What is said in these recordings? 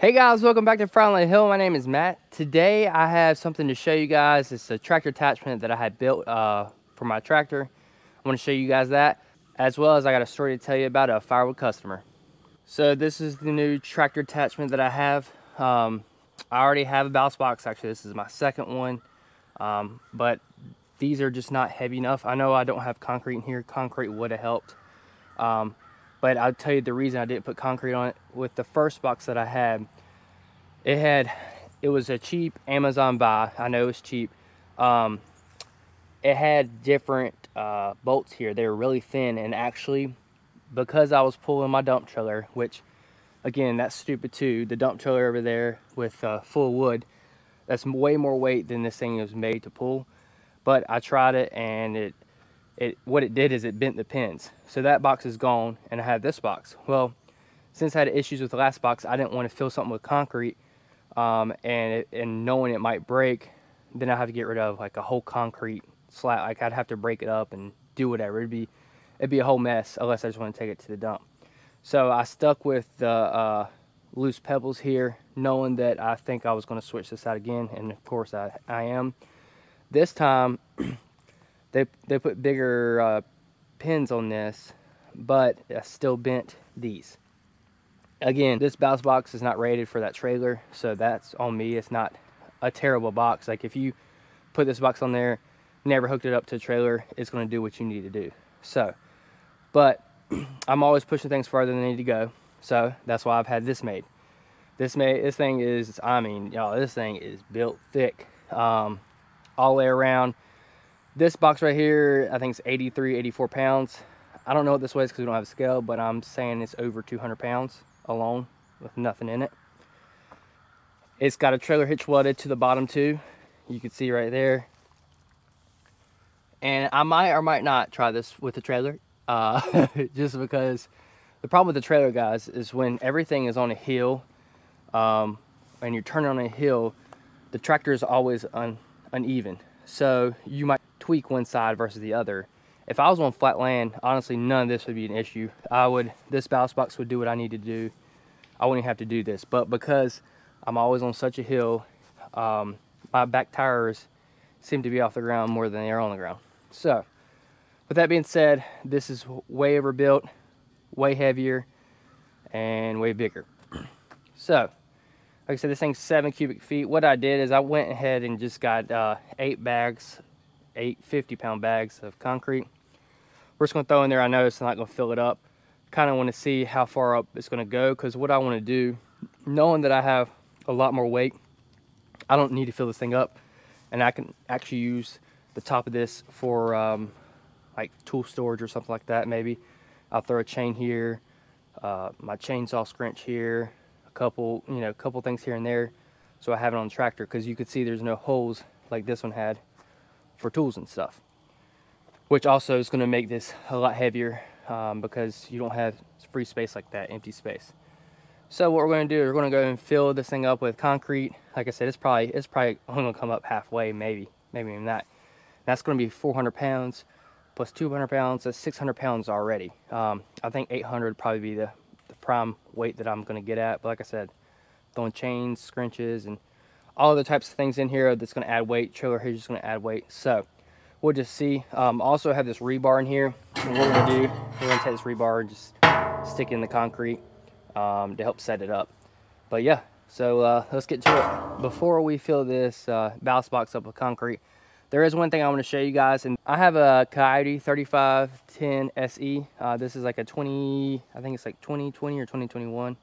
Hey guys, welcome back to Friendly Hill. My name is Matt. Today I have something to show you guys. It's a tractor attachment that I had built for my tractor. I want to show you guys that, as well as I got a story to tell you about a firewood customer. So this is the new tractor attachment that I have. I already have a ballast box. Actually, this is my second one, but these are just not heavy enough. I know I don't have concrete in here. Concrete would have helped. But I'll tell you the reason I didn't put concrete on it. With the first box that I had, it was a cheap Amazon buy. I know it's cheap. It had different bolts here. They were really thin, and actually, because I was pulling my dump trailer, which again, that's stupid too. The dump trailer over there with full wood, that's way more weight than this thing was made to pull. But I tried it, and what it did is it bent the pins. So that box is gone, and I have this box. Well, since I had issues with the last box, I didn't want to fill something with concrete, and knowing it might break, then I have to get rid of like a whole concrete slab. Like I'd have to break it up and do whatever. It'd be a whole mess unless I just want to take it to the dump. So I stuck with the loose pebbles here, knowing that I think I was going to switch this out again, and of course I am. This time they put bigger pins on this, but I still bent these. Again, this ballast box is not rated for that trailer, so that's on me. It's not a terrible box. Like if you put this box on there, never hooked it up to a trailer, it's going to do what you need to do. So, but I'm always pushing things farther than they need to go, so that's why I've had this made. This thing is, I mean, y'all, this thing is built thick, all the way around. This box right here, I think it's 83, 84 pounds. I don't know what this weighs because we don't have a scale, but I'm saying it's over 200 pounds alone with nothing in it. It's got a trailer hitch welded to the bottom too. You can see right there. And I might or might not try this with the trailer, just because the problem with the trailer, guys, is when everything is on a hill, and you're turning on a hill, the tractor is always uneven. So you might tweak one side versus the other. If I was on flat land, honestly, none of this would be an issue. This ballast box would do what I need to do. I wouldn't have to do this. But because I'm always on such a hill, my back tires seem to be off the ground more than they are on the ground. So, with that being said, this is way overbuilt, way heavier, and way bigger. So, like I said, this thing's 7 cubic feet. What I did is I went ahead and just got 8 50-pound bags of concrete. We're just going to throw in there. I know it's not going to fill it up. Kind of want to see how far up it's going to go, because what I want to do, knowing that I have a lot more weight, I don't need to fill this thing up, and I can actually use the top of this for like tool storage or something like that. Maybe I'll throw a chain here, my chainsaw scrunch here, a couple things here and there, so I have it on the tractor, because you can see there's no holes like this one had for tools and stuff, which also is going to make this a lot heavier, because you don't have free space like that, empty space. So what we're going to do is we're going to go and fill this thing up with concrete. Like I said, it's probably only going to come up halfway, maybe even that. That's going to be 400 pounds plus 200 pounds. That's 600 pounds already. I think 800 would probably be the prime weight that I'm going to get at. But like I said, throwing chains, scrunches, and all other types of things in here that's going to add weight. Trailer hitch is going to add weight. So we'll just see. Also have this rebar in here. And what we're going to do, we're going to take this rebar and just stick it in the concrete to help set it up. But yeah, so let's get to it. Before we fill this ballast box up with concrete, there is one thing I want to show you guys. And I have a Coyote 3510 SE. This is like a I think it's like 2020 or 2021.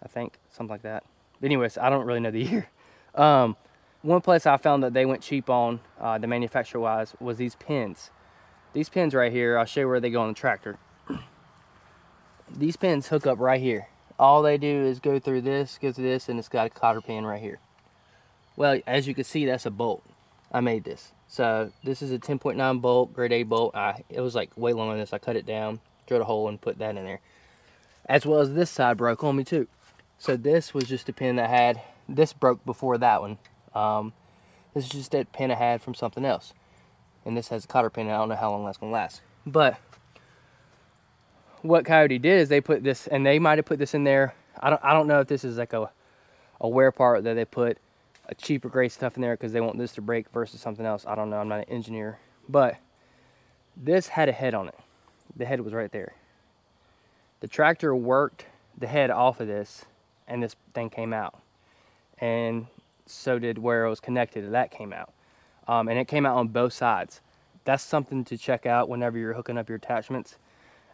I think, something like that. Anyways, I don't really know the year. One place I found that they went cheap on, the manufacturer wise, was these pins. These pins right here, I'll show you where they go on the tractor. These pins hook up right here. All they do is go through this, and it's got a cotter pin right here. Well, as you can see, that's a bolt. I made this. So this is a 10.9 bolt, grade A bolt. It was like way longer than this. I cut it down, drilled a hole, and put that in there. As well as this side broke on me too. So this was just a pin that had, this broke before that one. This is just a pin I had from something else. And this has a cotter pin, and I don't know how long that's going to last. But what Coyote did is they put this, and they might have put this in there I don't know if this is like a wear part that they put a cheaper grade stuff in there because they want this to break versus something else. I don't know. I'm not an engineer, but this had a head on it. The head was right there. The tractor worked the head off of this, and this thing came out. And so did where it was connected. That came out. And it came out on both sides. That's something to check out whenever you're hooking up your attachments.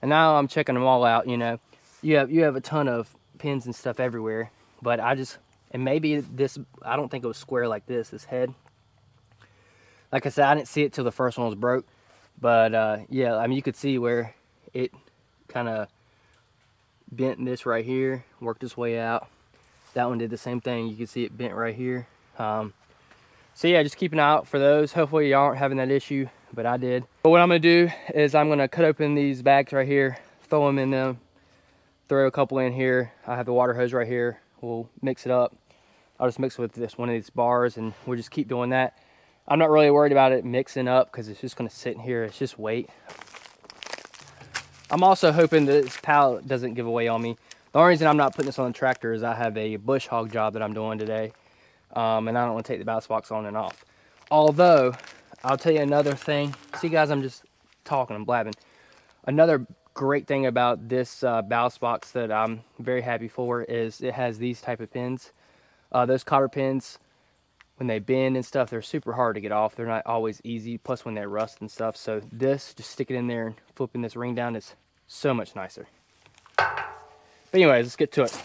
And now I'm checking them all out. You know, you have a ton of pins and stuff everywhere, but and maybe this, I don't think it was square like this head. Like I said, I didn't see it till the first one was broke, but yeah, I mean, you could see where it kind of bent this right here, worked its way out. That one did the same thing. You can see it bent right here. So yeah, just keep an eye out for those. Hopefully y'all aren't having that issue, but I did. But what I'm gonna do is I'm gonna cut open these bags right here, throw them in them, throw a couple in here. I have the water hose right here. We'll mix it up. I'll just mix it with this one of these bars, and we'll just keep doing that. I'm not really worried about it mixing up because it's just gonna sit in here. It's just weight. I'm also hoping that this pallet doesn't give away on me. The only reason I'm not putting this on the tractor is I have a bush hog job that I'm doing today. And I don't want to take the ballast box on and off. Although, I'll tell you another thing. See guys, I'm just talking, I'm blabbing. Another great thing about this ballast box that I'm very happy for is it has these type of pins. Those cotter pins, when they bend and stuff, they're super hard to get off. They're not always easy, plus when they rust and stuff. So this, just stick it in there and flipping this ring down is so much nicer. But anyways, let's get to it.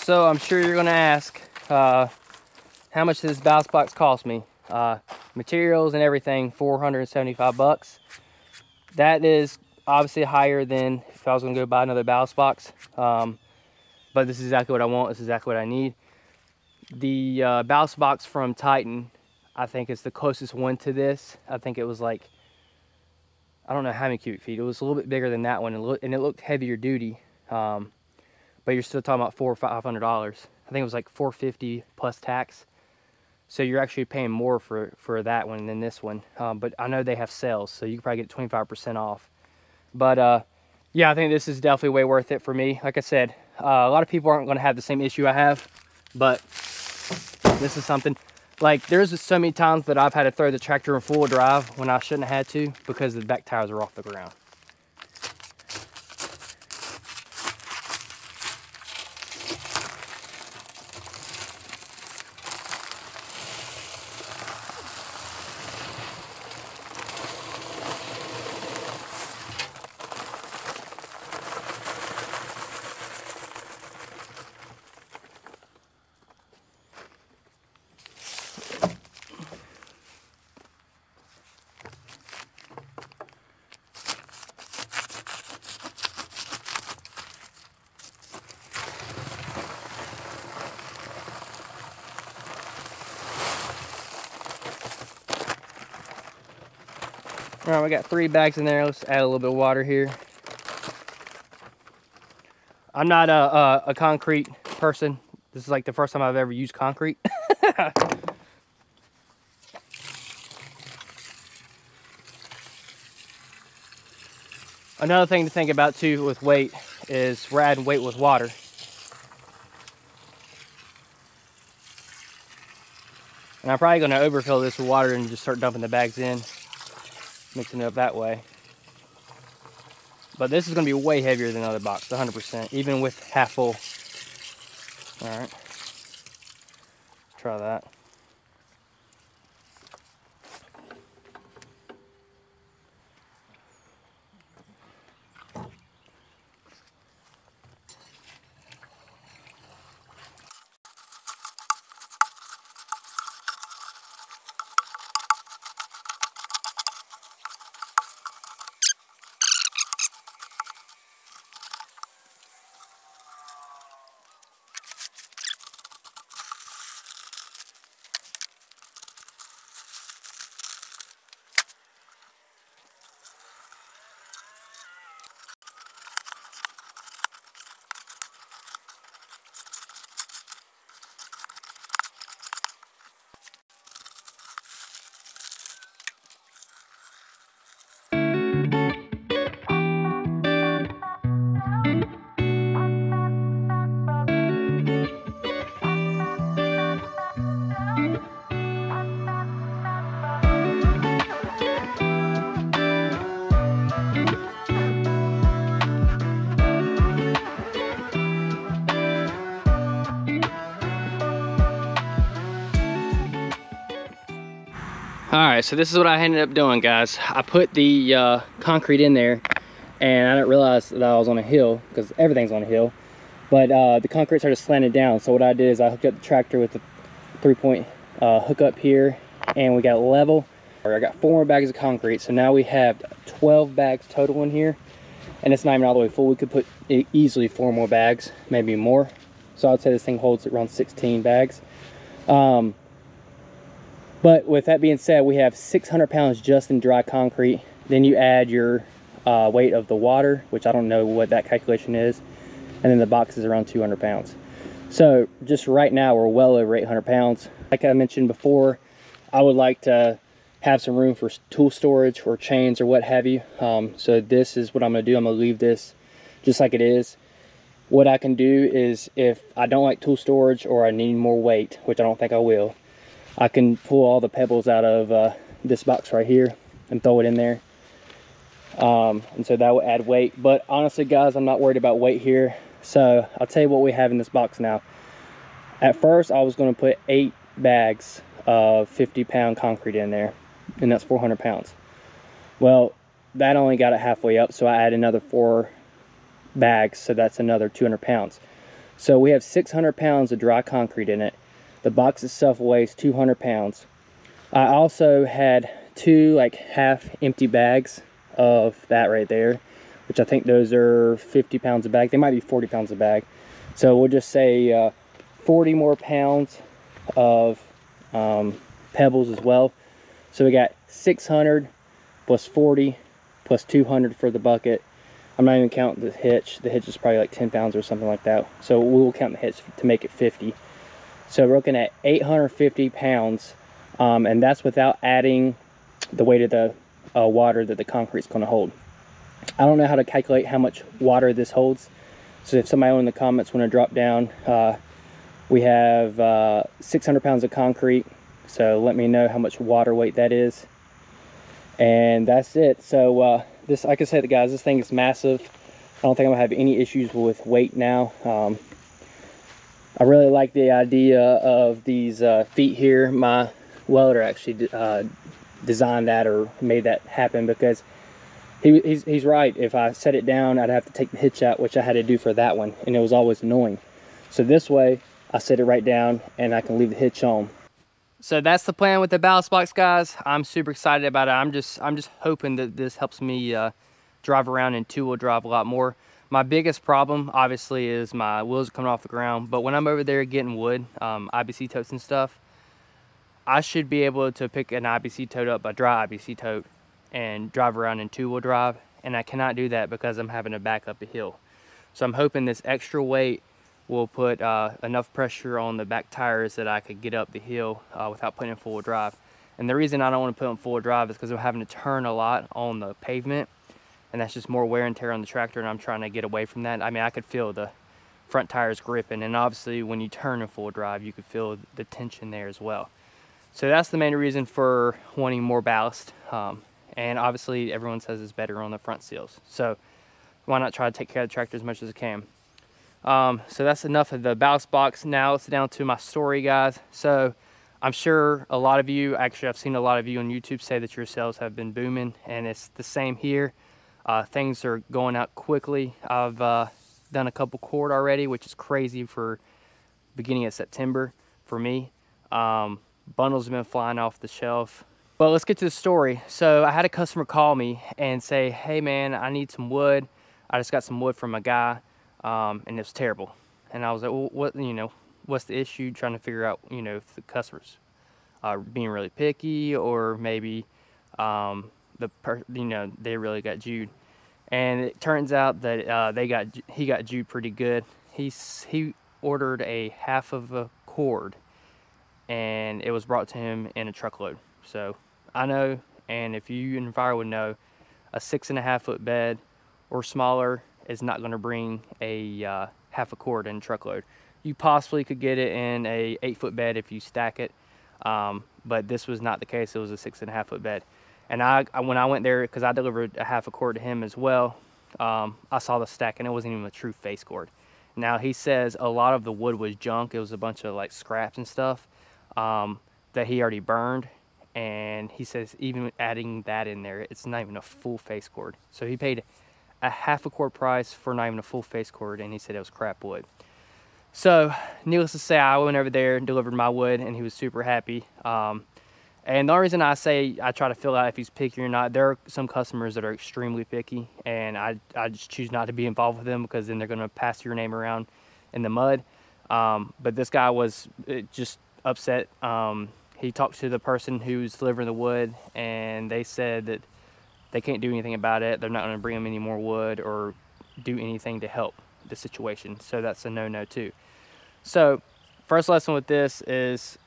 So I'm sure you're gonna ask how much this ballast box cost me. Materials and everything, 475 bucks. That is obviously higher than if I was gonna go buy another ballast box. But this is exactly what I want. This is exactly what I need. The ballast box from Titan, I think is the closest one to this. I think it was like, I don't know how many cubic feet. It was a little bit bigger than that one, and it looked heavier duty. But you're still talking about $400 or $500. I think it was like $450 plus tax. So you're actually paying more for that one than this one. But I know they have sales, so you can probably get 25% off. But yeah, I think this is definitely way worth it for me. Like I said, a lot of people aren't going to have the same issue I have, but this is something. Like, there's so many times that I've had to throw the tractor in full drive when I shouldn't have had to because the back tires are off the ground. All right, we got 3 bags in there. Let's add a little bit of water here. I'm not a concrete person. This is like the first time I've ever used concrete. Another thing to think about too with weight is we're adding weight with water. And I'm probably gonna overfill this with water and just start dumping the bags in, mixing it up that way. But this is gonna be way heavier than the other box, 100%, even with half full. All right, let's try that. right, so this is what I ended up doing, guys. I put the concrete in there, and I didn't realize that I was on a hill, because everything's on a hill. But the concrete started slanting down, so what I did is I hooked up the tractor with the 3-point hookup here, and we got level. I got 4 more bags of concrete, so now we have 12 bags total in here, and it's not even all the way full. We could put easily 4 more bags, maybe more. So I'd say this thing holds around 16 bags. But with that being said, we have 600 pounds just in dry concrete. Then you add your weight of the water, which I don't know what that calculation is. And then the box is around 200 pounds. So just right now, we're well over 800 pounds. Like I mentioned before, I would like to have some room for tool storage or chains or what have you. So this is what I'm gonna do. I'm gonna leave this just like it is. What I can do is, if I don't like tool storage or I need more weight, which I don't think I will, I can pull all the pebbles out of this box right here and throw it in there. And so that will add weight. But honestly, guys, I'm not worried about weight here. So I'll tell you what we have in this box now. At first, I was going to put 8 bags of 50-pound concrete in there, and that's 400 pounds. Well, that only got it halfway up, so I add another 4 bags, so that's another 200 pounds. So we have 600 pounds of dry concrete in it. The box itself weighs 200 pounds. I also had 2 like half empty bags of that right there, which I think those are 50 pounds a bag. They might be 40 pounds a bag. So we'll just say 40 more pounds of pebbles as well. So we got 600 plus 40 plus 200 for the bucket. I'm not even counting the hitch. The hitch is probably like 10 pounds or something like that. So we will count the hitch to make it 50. So we're looking at 850 pounds, and that's without adding the weight of the water that the concrete's going to hold. I don't know how to calculate how much water this holds. So if somebody in the comments want to drop down, we have 600 pounds of concrete. So let me know how much water weight that is. And that's it. So this, like I said, guys, this thing is massive. I don't think I'm gonna have any issues with weight now. I really like the idea of these feet here. My welder actually designed that or made that happen, because he's right. If I set it down, I'd have to take the hitch out, which I had to do for that one, and it was always annoying. So this way, I set it right down and I can leave the hitch on. So that's the plan with the ballast box, guys. I'm super excited about it. I'm just hoping that this helps me drive around in 2-wheel drive a lot more. My biggest problem, obviously, is my wheels coming off the ground. But when I'm over there getting wood, IBC totes and stuff, I should be able to pick an IBC tote up, a dry IBC tote, and drive around in 2-wheel drive. And I cannot do that because I'm having to back up a hill. So I'm hoping this extra weight will put enough pressure on the back tires that I could get up the hill without putting in 4-wheel drive. And the reason I don't want to put in 4-wheel drive is because I'm having to turn a lot on the pavement. And that's just more wear and tear on the tractor, and I'm trying to get away from that. I mean, I could feel the front tires gripping, and obviously when you turn in 4-wheel drive, you could feel the tension there as well. So that's the main reason for wanting more ballast. And obviously everyone says it's better on the front seals. So why not try to take care of the tractor as much as I can? So that's enough of the ballast box. Now let's down to my story, guys. So I'm sure a lot of you, actually I've seen a lot of you on YouTube say that your sales have been booming, and it's the same here. Things are going out quickly. I've done a couple cord already, which is crazy for beginning of September for me. Bundles have been flying off the shelf. But let's get to the story. So I had a customer call me and say, hey man, I need some wood. I just got some wood from a guy, and it was terrible. And I was like, well, what, what's the issue? Trying to figure out, if the customers are being really picky, or maybe they really got Jewed. And it turns out that he got Jewed pretty good. He ordered a half of a cord, and it was brought to him in a truckload. So I know, and if you and Fire would know, a 6.5 foot bed or smaller is not going to bring a half a cord in a truckload. You possibly could get it in a 8 foot bed if you stack it, but this was not the case. It was a 6.5 foot bed. And when I went there, because I delivered a half a cord to him as well, I saw the stack, and it wasn't even a true face cord. Now he says a lot of the wood was junk. It was a bunch of like scraps and stuff that he already burned, and he says even adding that in there, it's not even a full face cord. So he paid a half a cord price for not even a full face cord, and he said it was crap wood. So needless to say, I went over there and delivered my wood, and he was super happy. And the only reason I say I try to feel out if he's picky or not, there are some customers that are extremely picky, and I just choose not to be involved with them, because then they're going to pass your name around in the mud. But this guy was just upset. He talked to the person who's delivering the wood, and they said that they can't do anything about it. They're not going to bring him any more wood or do anything to help the situation. So that's a no-no too. So first lesson with this is,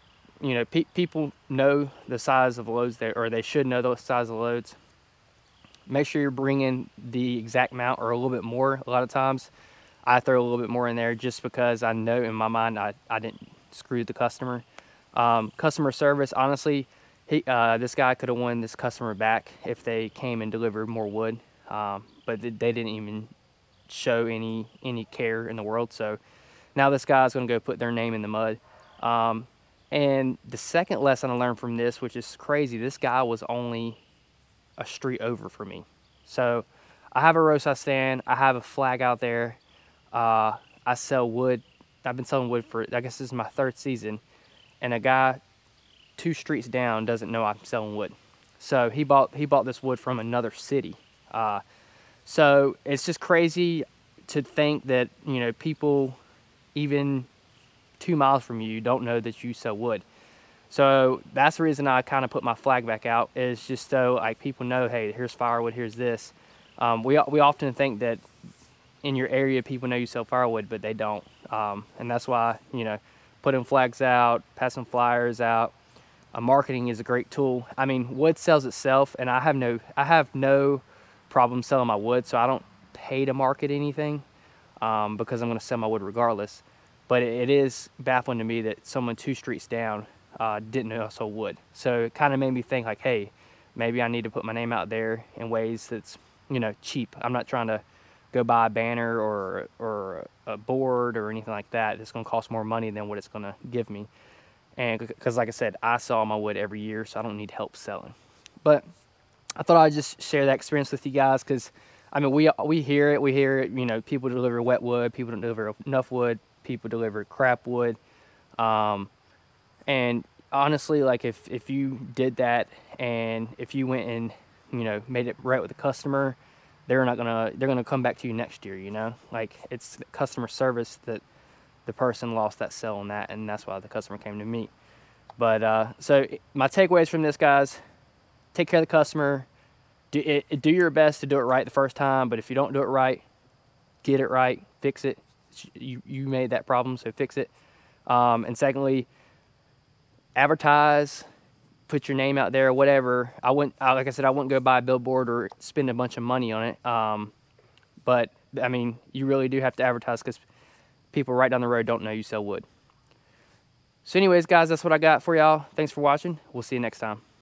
you know, people know the size of loads there, or they should know the size of loads. Make sure you're bringing the exact amount or a little bit more. A lot of times I throw a little bit more in there just because I know in my mind I didn't screw the customer. Customer service, honestly, this guy could have won this customer back if they came and delivered more wood, but they didn't even show any care in the world. So now this guy's going to go put their name in the mud. And the second lesson I learned from this, which is crazy, this guy was only a street over for me. So I have a roadside stand, I have a flag out there, I sell wood. I've been selling wood for, I guess this is my 3rd season, and a guy 2 streets down doesn't know I'm selling wood. So he bought this wood from another city. So it's just crazy to think that, you know, people even 2 miles from you don't know that you sell wood. So that's the reason I kind of put my flag back out, is just so like people know, hey, here's firewood, here's this. We often think that in your area people know you sell firewood, but they don't. And that's why, you know, putting flags out, passing flyers out, marketing is a great tool. I mean, wood sells itself, and I have no problem selling my wood, so I don't pay to market anything, because I'm going to sell my wood regardless. But it is baffling to me that someone 2 streets down didn't know I sold wood. So it kind of made me think like, hey, maybe I need to put my name out there in ways that's, you know, cheap. I'm not trying to go buy a banner or a board or anything like that. It's going to cost more money than what it's going to give me. And because like I said, I sell my wood every year, so I don't need help selling. But I thought I'd just share that experience with you guys, because I mean, we hear it, you know, people deliver wet wood, people don't deliver enough wood, people deliver crap wood. And honestly, like if you did that, and if you went and, you know, made it right with the customer, they're gonna come back to you next year, you know? Like, it's customer service that the person lost that sale on that, and that's why the customer came to me. But so my takeaways from this, guys: take care of the customer, do your best to do it right the first time, but if you don't do it right, get it right, fix it. You made that problem, so fix it. And secondly, advertise, put your name out there, whatever. Like I said, I wouldn't go buy a billboard or spend a bunch of money on it. But I mean, you really do have to advertise, because people right down the road don't know you sell wood. So anyways, guys, that's what I got for y'all. Thanks for watching. We'll see you next time.